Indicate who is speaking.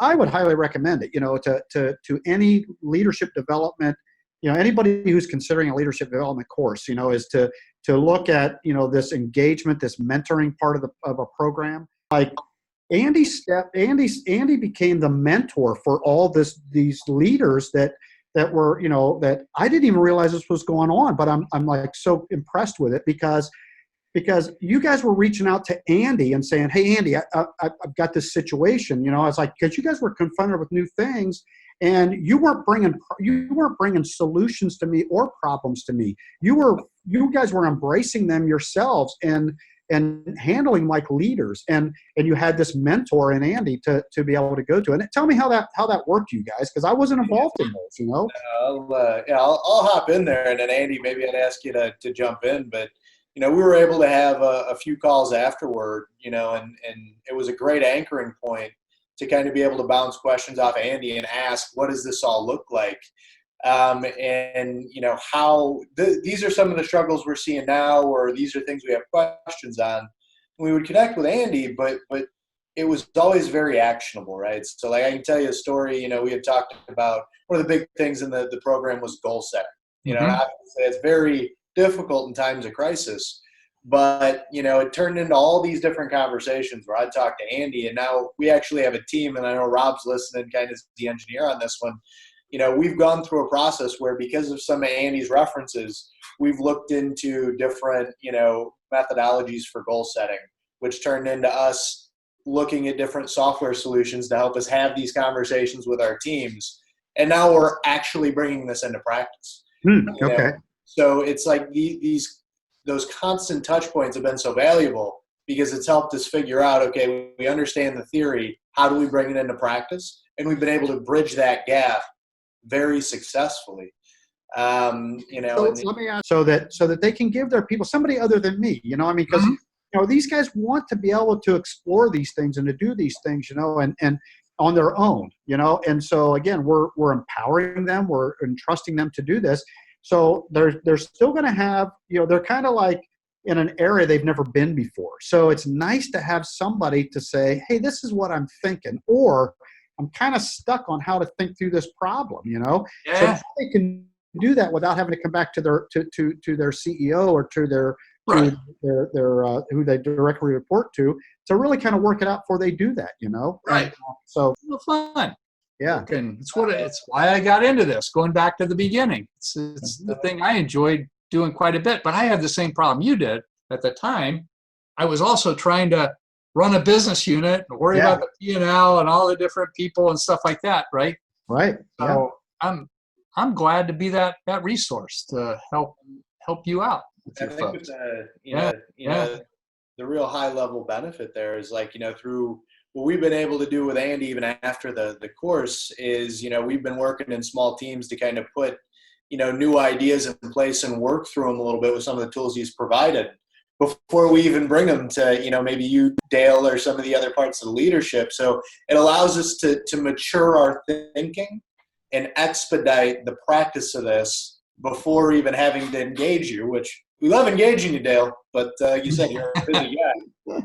Speaker 1: I would highly recommend it, to any leadership development, anybody who's considering a leadership development course, is to look at, this engagement, this mentoring part of a program. Like Andy became the mentor for all these leaders that were, that I didn't even realize this was going on, but I'm like so impressed with it because you guys were reaching out to Andy and saying, "Hey, Andy, I've got this situation." I was like, because you guys were confronted with new things, and you weren't bringing solutions to me or problems to me. You guys were embracing them yourselves and handling like leaders, and you had this mentor in Andy to be able to go to. And tell me how that worked, you guys, because I wasn't involved in those.
Speaker 2: I'll hop in there, and then Andy, maybe I'd ask you to jump in, but. We were able to have a few calls afterward, and it was a great anchoring point to kind of be able to bounce questions off Andy and ask, what does this all look like? And how these are some of the struggles we're seeing now, or these are things we have questions on. We would connect with Andy, but it was always very actionable, right? So like I can tell you a story, we had talked about one of the big things in the program was goal setting. And obviously it's very difficult in times of crisis, but it turned into all these different conversations where I'd talk to Andy, and now we actually have a team, and I know Rob's listening, kind of the engineer on this one. We've gone through a process where, because of some of Andy's references, we've looked into different methodologies for goal setting, which turned into us looking at different software solutions to help us have these conversations with our teams, and now we're actually bringing this into practice.
Speaker 1: Okay.
Speaker 2: So it's like those constant touch points have been so valuable because it's helped us figure out, okay, we understand the theory. How do we bring it into practice? And we've been able to bridge that gap very successfully.
Speaker 1: Let me ask, so that they can give their people somebody other than me, because these guys want to be able to explore these things and to do these things, and on their own, and so again, we're empowering them, we're entrusting them to do this. So they're still going to have, they're kind of like in an area they've never been before. So it's nice to have somebody to say, hey, this is what I'm thinking, or I'm kind of stuck on how to think through this problem, So they can do that without having to come back to their their CEO or to their who they directly report to really kind of work it out before they do that,
Speaker 3: Right.
Speaker 1: So
Speaker 3: fun.
Speaker 1: Yeah.
Speaker 3: And it's why I got into this, going back to the beginning. It's the thing I enjoyed doing quite a bit, but I had the same problem you did at the time. I was also trying to run a business unit and worry about the P&L and all the different people and stuff like that, right?
Speaker 1: Right.
Speaker 3: So I'm glad to be that resource to help you out with your folks.
Speaker 2: The real high level benefit there is through what we've been able to do with Andy, even after the course, is, we've been working in small teams to kind of put, new ideas in place and work through them a little bit with some of the tools he's provided before we even bring them to, maybe you, Dale, or some of the other parts of the leadership. So it allows us to mature our thinking and expedite the practice of this before even having to engage you, which we love engaging you, Dale, but you said you're a busy guy.